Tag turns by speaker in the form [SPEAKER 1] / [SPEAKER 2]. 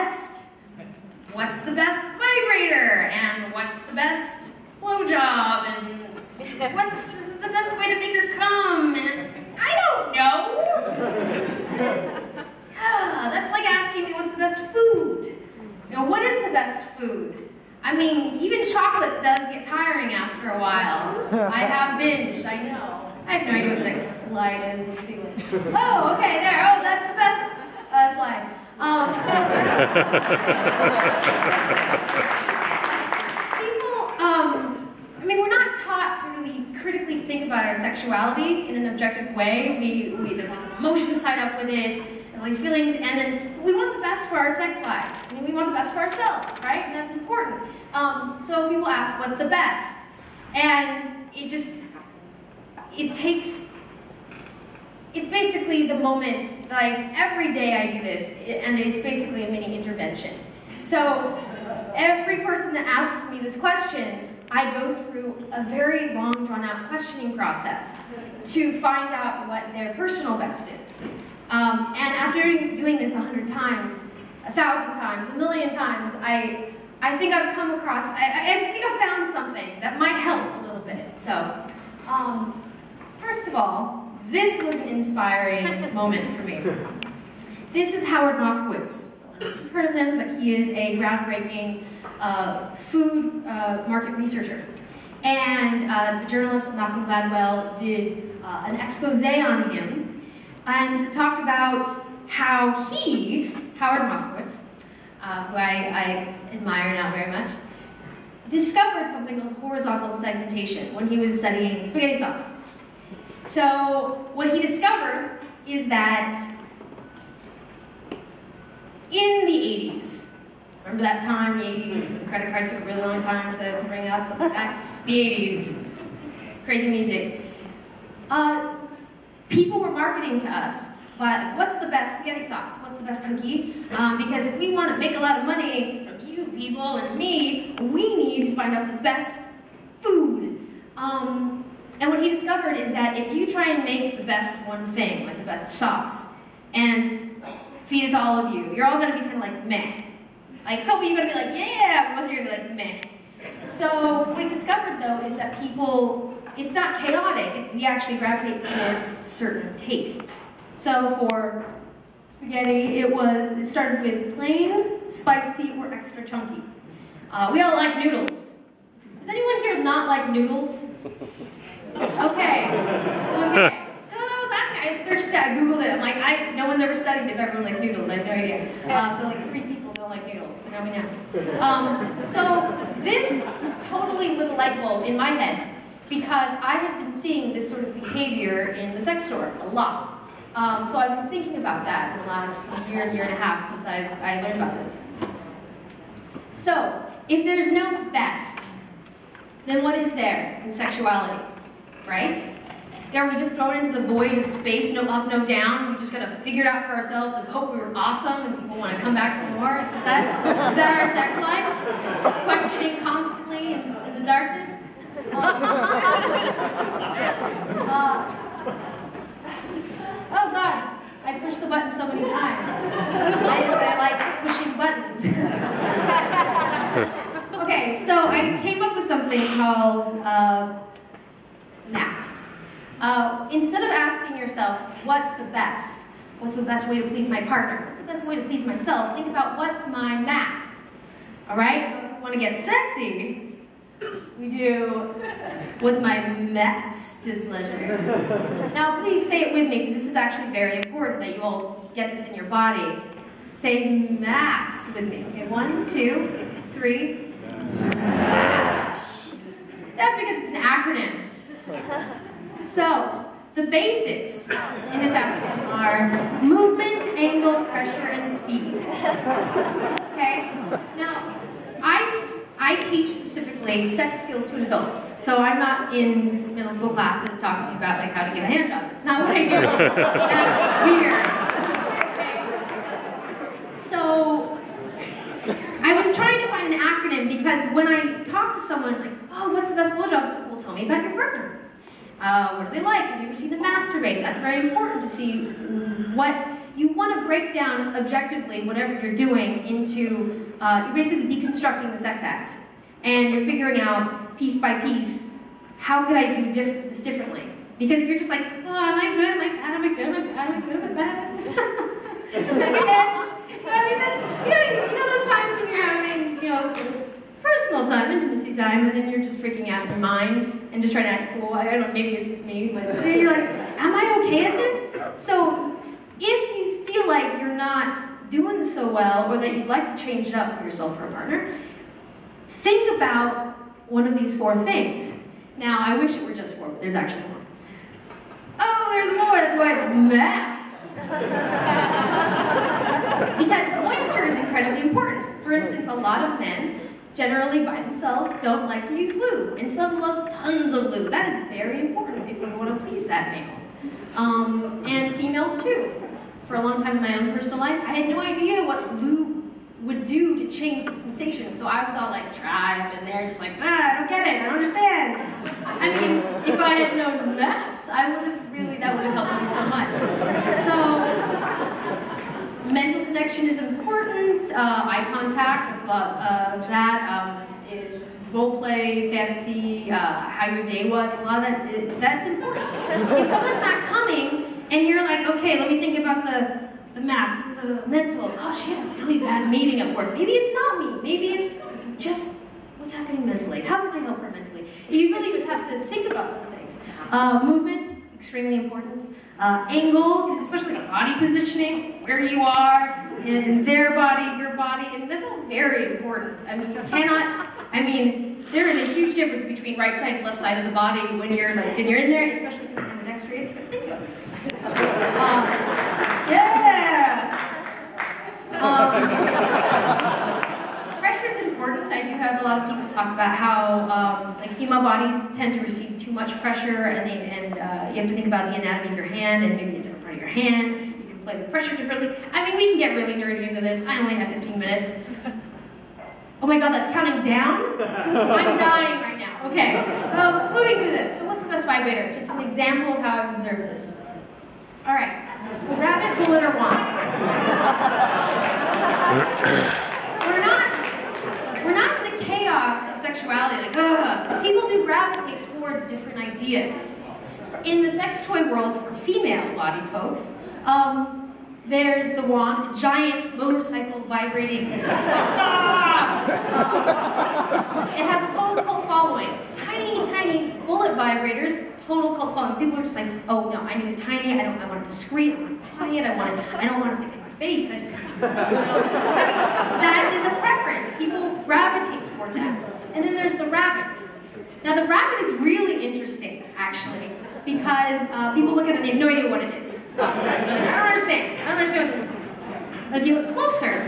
[SPEAKER 1] best? What's the best vibrator? And what's the best blowjob? And what's the best way to make her come? And I'm just like, I don't know. Yeah, that's like asking me what's the best food. You know, what is the best food? I mean, even chocolate does get tiring after a while. I have binged, I know. I have no idea what the next slide is. Let's see what. Oh, okay, there. Oh, that's the best slide. People, I mean, we're not taught to really critically think about our sexuality in an objective way. There's lots of emotions tied up with it, and all these feelings, and then we want the best for our sex lives. I mean, we want the best for ourselves, right? And that's important. So people ask, what's the best? And it's basically the moment that every day I do this, and it's basically a mini intervention. So every person that asks me this question, I go through a very long, drawn-out questioning process to find out what their personal best is. And after doing this 100 times, 1,000 times, 1,000,000 times, I think I've come across, I think I've found something that might help a little bit. So, first of all, this was an inspiring moment for me. This is Howard Moskowitz. I don't know if you've heard of him, but he is a groundbreaking food market researcher. And the journalist Malcolm Gladwell did an expose on him and talked about how he, Howard Moskowitz, who I admire now very much, discovered something called horizontal segmentation when he was studying spaghetti sauce. So what he discovered is that in the 80s, remember that time, the 80s, when credit cards took a really long time to bring up, something like that? The 80s, crazy music. People were marketing to us, but what's the best spaghetti sauce? What's the best cookie? Because if we want to make a lot of money from you people and me, we need to find out the best food. And what he discovered is that if you try and make the best one thing, like the best sauce, and feed it to all of you, you're all going to be kind of like meh. Like a couple of you are going to be like, yeah, but most of you are going to be like meh. So what he discovered though is that people, it's not chaotic, we actually gravitate toward certain tastes. So for spaghetti, it started with plain, spicy, or extra chunky. We all like noodles. Does anyone here not like noodles? Okay. Okay. I was asking, I searched it, I Googled it. I'm like, no one's ever studied if everyone likes noodles. I have no idea. So like 3 people don't like noodles, so now we know. So this totally lit a light bulb in my head because I have been seeing this sort of behavior in the sex store a lot. So I've been thinking about that in the last year and a half since I learned about this. So, if there's no best, then what is there in sexuality, right? Are we just thrown into the void of space, no up, no down? We just gotta figure it out for ourselves and hope we were awesome and people want to come back for more? Is that our sex life? Questioning constantly in the darkness? Oh God, I pushed the button so many times. I like pushing buttons. Okay, so I came up with something called maps. Instead of asking yourself, what's the best way to please my partner? What's the best way to please myself? Think about what's my map. All right? If we want to get sexy, we do, what's my maps to pleasure? Now please say it with me, because this is actually very important that you all get this in your body. Say maps with me. Okay, 1, 2, 3. Maps. That's because it's an acronym. So, the basics in this acronym are movement, angle, pressure, and speed. Okay? Now, I teach specifically sex skills to adults. So I'm not in middle school classes talking about like how to give a hand job. That's not what I do. That's weird. Okay. So I was trying to find an acronym because when I talk to someone like, oh, what's the best blowjob? It's like, well, tell me about your partner. What do they like? Have you ever seen them masturbate? That's very important to see what you want to break down objectively whatever you're doing into, you're basically deconstructing the sex act. And you're figuring out, piece by piece, how could I do this differently? Because if you're just like, oh, am I good, am I bad, am I good, am I bad, am I good, am I bad? Just like, I mean, that's, you know those times when you're having, personal time, intimacy time, and then you're just freaking out in your mind and just trying to act cool. I don't know, maybe it's just me, but you're like, am I okay at this? So if you feel like you're not doing so well, or that you'd like to change it up for yourself or a partner, think about one of these 4 things. Now, I wish it were just 4, but there's actually more. Oh, there's more, that's why it's max. Because moisture is incredibly important. For instance, a lot of men, generally by themselves, don't like to use lube, and some love tons of lube. That is very important if you want to please that male. And females too. For a long time in my own personal life, I had no idea what lube would do to change the sensation. So I was all like, try, and there just like, I don't get it, I don't understand. I mean, if I had known maps, that would have helped me so much. So, mental connection is important, eye contact, that's a lot of that, is role play, fantasy, how your day was, a lot of that's important. If someone's not coming, and you're like, okay, let me think about the maps, the mental, oh, she had a really bad meeting at work. Maybe it's not me. Maybe it's just what's happening mentally. How can I help her mentally? You really just have to think about those things. Movement, extremely important. Angle, because especially the body positioning, where you are, and their body, your body, and that's all very important. I mean, you cannot, there is a huge difference between right side and left side of the body when you're in there, especially if you're ambidextrous, but think about these things. Pressure is important. I do have a lot of people talk about how female bodies tend to receive too much pressure, and you have to think about the anatomy of your hand and maybe a different part of your hand. You can play with pressure differently. I mean, we can get really nerdy into this. I only have 15 minutes. Oh my God, that's counting down? I'm dying right now. Okay, so moving through this. So what's the best vibrator? Just an example of how I've observed this. All right, rabbit, bullet, or wand. We're not in the chaos of sexuality, like, ugh. People do gravitate toward different ideas. In the sex toy world for female-bodied folks, there's the wand, giant motorcycle vibrating. It has a total cult following. Tiny, tiny bullet vibrators, total cult following. People are just like, oh no, I need a tiny, I want it discreet, I want it quiet, I don't want it in my face, that is a preference. People gravitate toward that. And then there's the rabbit. Now the rabbit is really interesting, actually, because people look at it and they have no idea what it is. I don't understand what this is. But if you look closer,